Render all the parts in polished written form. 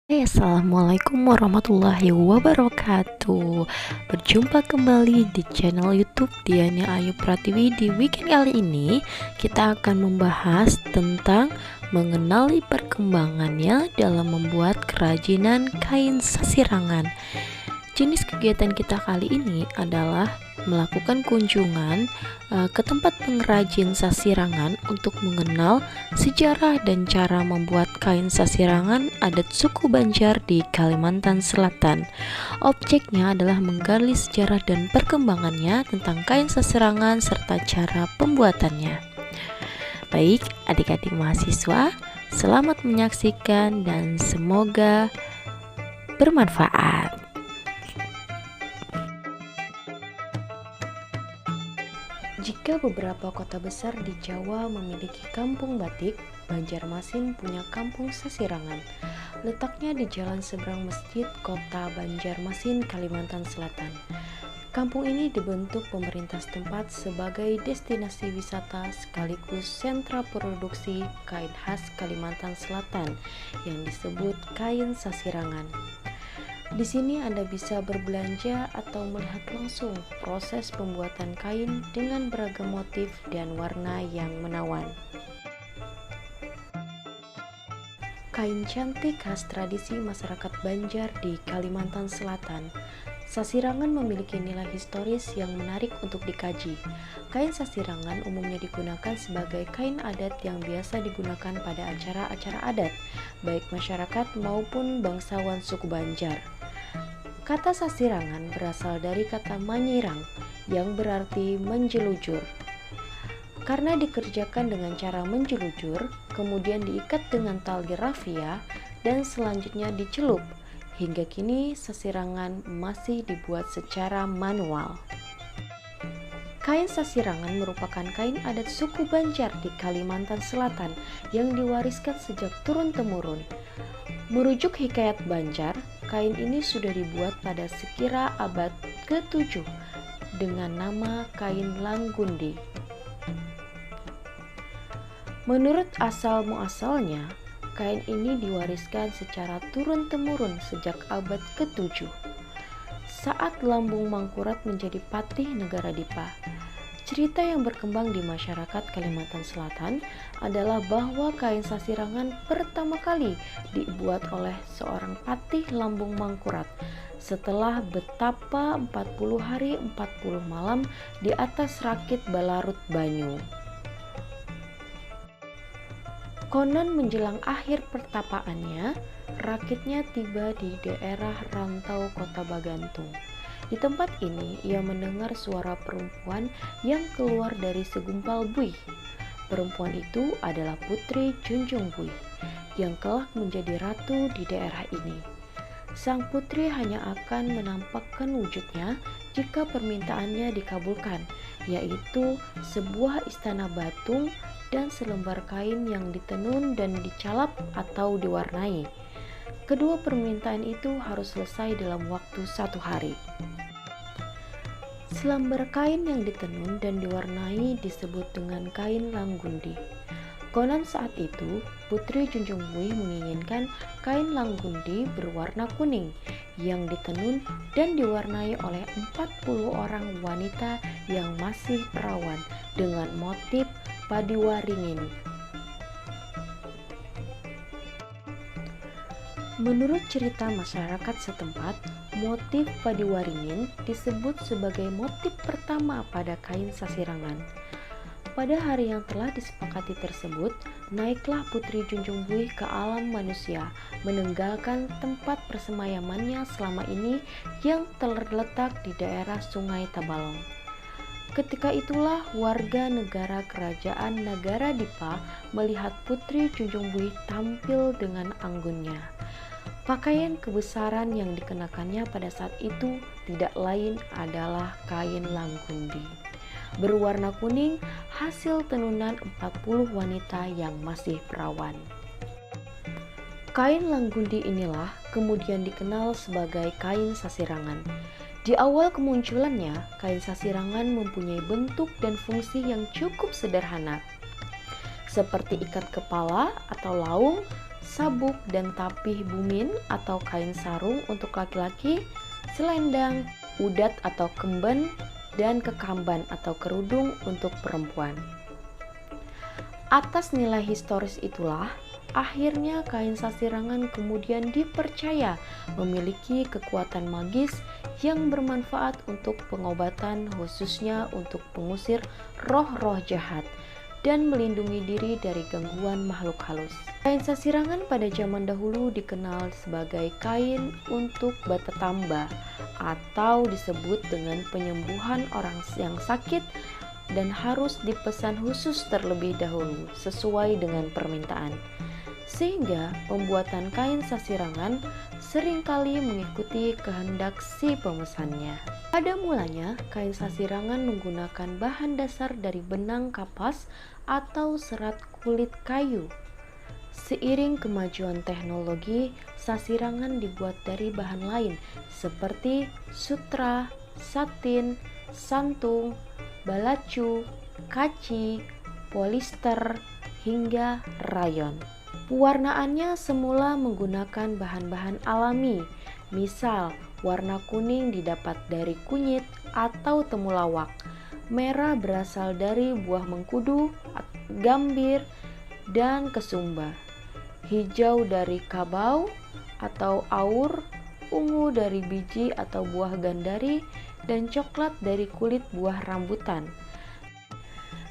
Assalamualaikum warahmatullahi wabarakatuh. Berjumpa kembali di channel YouTube Diana Ayu Pratiwi. Di weekend kali ini kita akan membahas tentang mengenali perkembangannya dalam membuat kerajinan kain sasirangan. Jenis kegiatan kita kali ini adalah melakukan kunjungan ke tempat pengrajin sasirangan untuk mengenal sejarah dan cara membuat kain sasirangan adat suku Banjar di Kalimantan Selatan. Objeknya adalah menggali sejarah dan perkembangannya tentang kain sasirangan serta cara pembuatannya. Baik, adik-adik mahasiswa, selamat menyaksikan dan semoga bermanfaat. Jika beberapa kota besar di Jawa memiliki kampung batik, Banjarmasin punya kampung sasirangan. Letaknya di jalan seberang masjid kota Banjarmasin, Kalimantan Selatan. Kampung ini dibentuk pemerintah setempat sebagai destinasi wisata sekaligus sentra produksi kain khas Kalimantan Selatan yang disebut kain sasirangan. Di sini Anda bisa berbelanja atau melihat langsung proses pembuatan kain dengan beragam motif dan warna yang menawan. Kain cantik khas tradisi masyarakat Banjar di Kalimantan Selatan. Sasirangan memiliki nilai historis yang menarik untuk dikaji. Kain sasirangan umumnya digunakan sebagai kain adat yang biasa digunakan pada acara-acara adat, baik masyarakat maupun bangsawan suku Banjar. Kata sasirangan berasal dari kata manyirang yang berarti menjelujur. Karena dikerjakan dengan cara menjelujur, kemudian diikat dengan tali rafia dan selanjutnya dicelup. Hingga kini sasirangan masih dibuat secara manual. Kain sasirangan merupakan kain adat suku Banjar di Kalimantan Selatan yang diwariskan sejak turun-temurun. Merujuk hikayat Banjar, kain ini sudah dibuat pada sekira abad ke-7 dengan nama kain Langgundi. Menurut asal-muasalnya, kain ini diwariskan secara turun-temurun sejak abad ke-7 saat Lambung Mangkurat menjadi patih negara Dipa. Cerita yang berkembang di masyarakat Kalimantan Selatan adalah bahwa kain sasirangan pertama kali dibuat oleh seorang patih Lambung Mangkurat setelah betapa 40 hari 40 malam di atas rakit balarut banyu. Konon menjelang akhir pertapaannya, rakitnya tiba di daerah rantau kota Bagantung. Di tempat ini, ia mendengar suara perempuan yang keluar dari segumpal buih. Perempuan itu adalah Putri Junjung Buih, yang kelak menjadi ratu di daerah ini. Sang putri hanya akan menampakkan wujudnya jika permintaannya dikabulkan, yaitu sebuah istana batu dan selembar kain yang ditenun dan dicalap atau diwarnai. Kedua permintaan itu harus selesai dalam waktu 1 hari. Selembar kain yang ditenun dan diwarnai disebut dengan kain Langgundi. Konon saat itu, Putri Junjung Buih menginginkan kain Langgundi berwarna kuning yang ditenun dan diwarnai oleh 40 orang wanita yang masih perawan dengan motif padiwaringin. Menurut cerita masyarakat setempat, motif padiwaringin disebut sebagai motif pertama pada kain sasirangan. Pada hari yang telah disepakati tersebut, naiklah Putri Junjung Buih ke alam manusia, meninggalkan tempat persemayamannya selama ini yang terletak di daerah Sungai Tabalong. Ketika itulah warga negara kerajaan Nagara Dipa melihat Putri Junjung Buih tampil dengan anggunnya. Pakaian kebesaran yang dikenakannya pada saat itu tidak lain adalah kain Langgundi berwarna kuning hasil tenunan 40 wanita yang masih perawan. Kain Langgundi inilah kemudian dikenal sebagai kain sasirangan. Di awal kemunculannya, kain sasirangan mempunyai bentuk dan fungsi yang cukup sederhana, seperti ikat kepala atau laung, sabuk dan tapih bumin atau kain sarung untuk laki-laki, selendang, udat atau kemben, dan kekamban atau kerudung untuk perempuan. Atas nilai historis itulah, akhirnya kain sasirangan kemudian dipercaya memiliki kekuatan magis yang bermanfaat untuk pengobatan, khususnya untuk mengusir roh-roh jahat dan melindungi diri dari gangguan makhluk halus. Kain sasirangan pada zaman dahulu dikenal sebagai kain untuk bata tamba atau disebut dengan penyembuhan orang yang sakit dan harus dipesan khusus terlebih dahulu sesuai dengan permintaan. Sehingga pembuatan kain sasirangan seringkali mengikuti kehendak si pemesannya. Pada mulanya, kain sasirangan menggunakan bahan dasar dari benang kapas atau serat kulit kayu. Seiring kemajuan teknologi, sasirangan dibuat dari bahan lain seperti sutra, satin, santung, balacu, kaci, polister, hingga rayon. Pewarnaannya semula menggunakan bahan-bahan alami, misal warna kuning didapat dari kunyit atau temulawak, merah berasal dari buah mengkudu, gambir, dan kesumba, hijau dari kabau atau aur, ungu dari biji atau buah gandari, dan coklat dari kulit buah rambutan.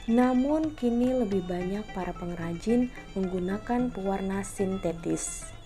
Namun kini lebih banyak para pengrajin menggunakan pewarna sintetis.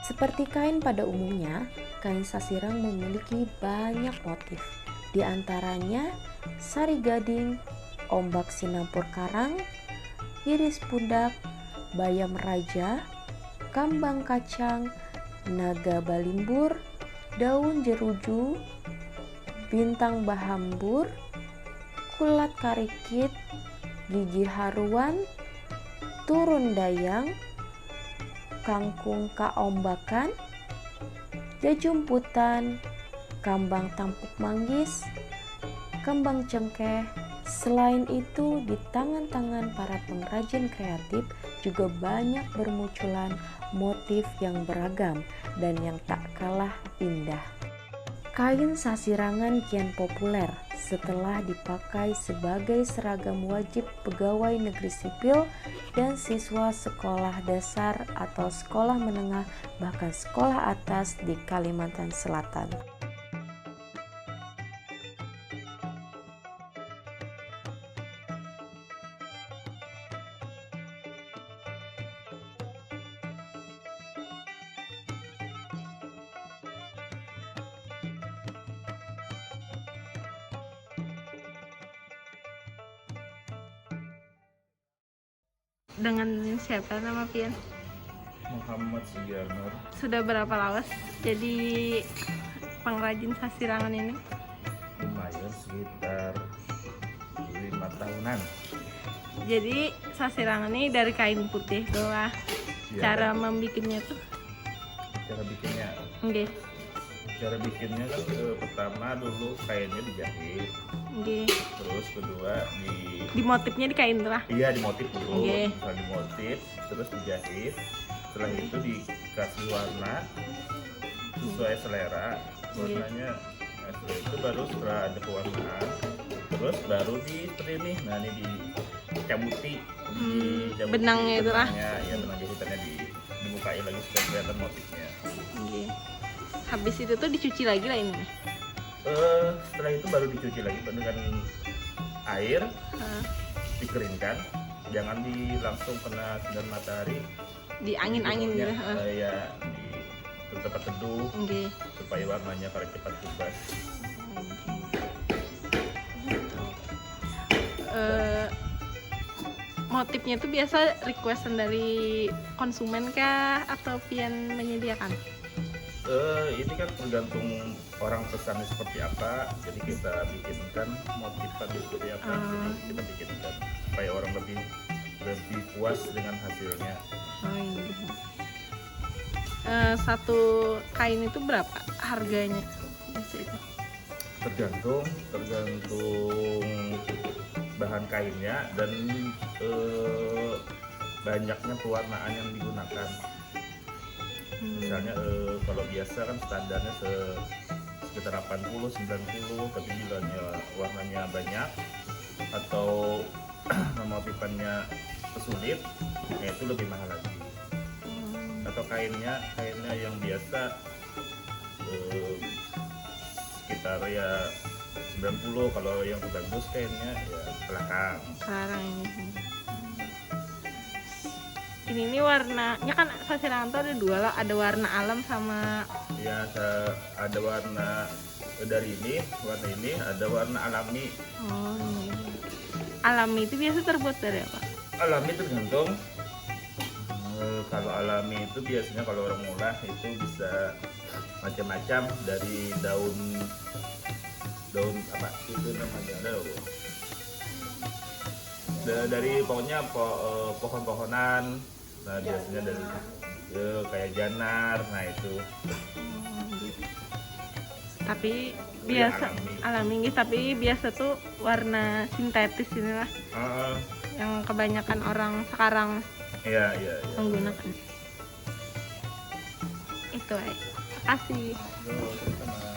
Seperti kain pada umumnya, kain sasirang memiliki banyak motif. Di antaranya sari gading, ombak sinampur karang, iris pundak, bayam raja, kambang kacang, naga balimbur, daun jeruju, bintang bahambur, kulat karikit, gigi haruan, turun dayang, kangkung kaombakan, jajumputan, kambang tampuk manggis, kembang cengkeh. Selain itu, di tangan-tangan para pengrajin kreatif juga banyak bermunculan motif yang beragam dan yang tak kalah indah. Kain sasirangan kian populer setelah dipakai sebagai seragam wajib pegawai negeri sipil dan siswa sekolah dasar atau sekolah menengah bahkan sekolah atas di Kalimantan Selatan. Dengan siapa nama Pian? Muhammad Sugiarno. Sudah berapa lawas jadi pengrajin sasirangan ini? Lumayan sekitar 5 tahunan. Jadi sasirangan ini dari kain putih doang. Ya, Cara membikinnya tuh? cara bikinnya Nggih. cara bikinnya kan pertama dulu kainnya dijahit, Nggih. terus kedua Di motifnya di kain tuh lah. dimotif dulu. Oke. Setelah dimotif terus dijahit, setelah itu dikasih warna sesuai selera warnanya. Nah, setelah itu baru setelah ada pewarnaan terus baru seperti ini. Nah, ini dicabuti, benangnya itu lah. Ya, benang jahitannya dibukain lagi supaya kelihatan motifnya. Nggih. Habis itu tuh dicuci lagi lah ini. Setelah itu baru dicuci lagi dengan air, dikeringkan, jangan langsung kena sinar matahari, Di angin-angin gitu. ya di tempat teduh Nggih. supaya warnanya pada cepat bebas. Motifnya itu biasa requestan dari konsumen kah atau Pian menyediakan? Ini kan tergantung orang pesannya seperti apa, jadi kita bikinkan motifnya seperti apa, jadi kita bikinkan supaya orang lebih puas dengan hasilnya. Oh, iya. Satu kain itu berapa harganya? Biasa itu. Tergantung bahan kainnya dan banyaknya pewarnaan yang digunakan. Misalnya kalau biasa kan standarnya sekitar 80-90, tapi bila warnanya banyak atau motifannya sulit, ya itu lebih mahal lagi. Atau kainnya yang biasa sekitar ya 90, kalau yang bagus kainnya ya belakang. Sekarang ini. Ini warnanya kan sasirangan tuh ada dua lah, ada warna alam sama Ya, ada warna dari warna ini, ada warna alami. oh ini. Alami itu biasa terbuat dari apa? Alami tergantung. Kalau alami itu biasanya kalau orang ngolah itu bisa macam-macam, dari daun apa itu namanya, dari pokoknya pohon-pohonan. Nah, biasanya dari kayak janar, nah itu. Tapi Ya, biasa alami gitu, tapi biasa tuh warna sintetis inilah yang kebanyakan orang sekarang Iya. menggunakan. Itu, Makasih. Sama.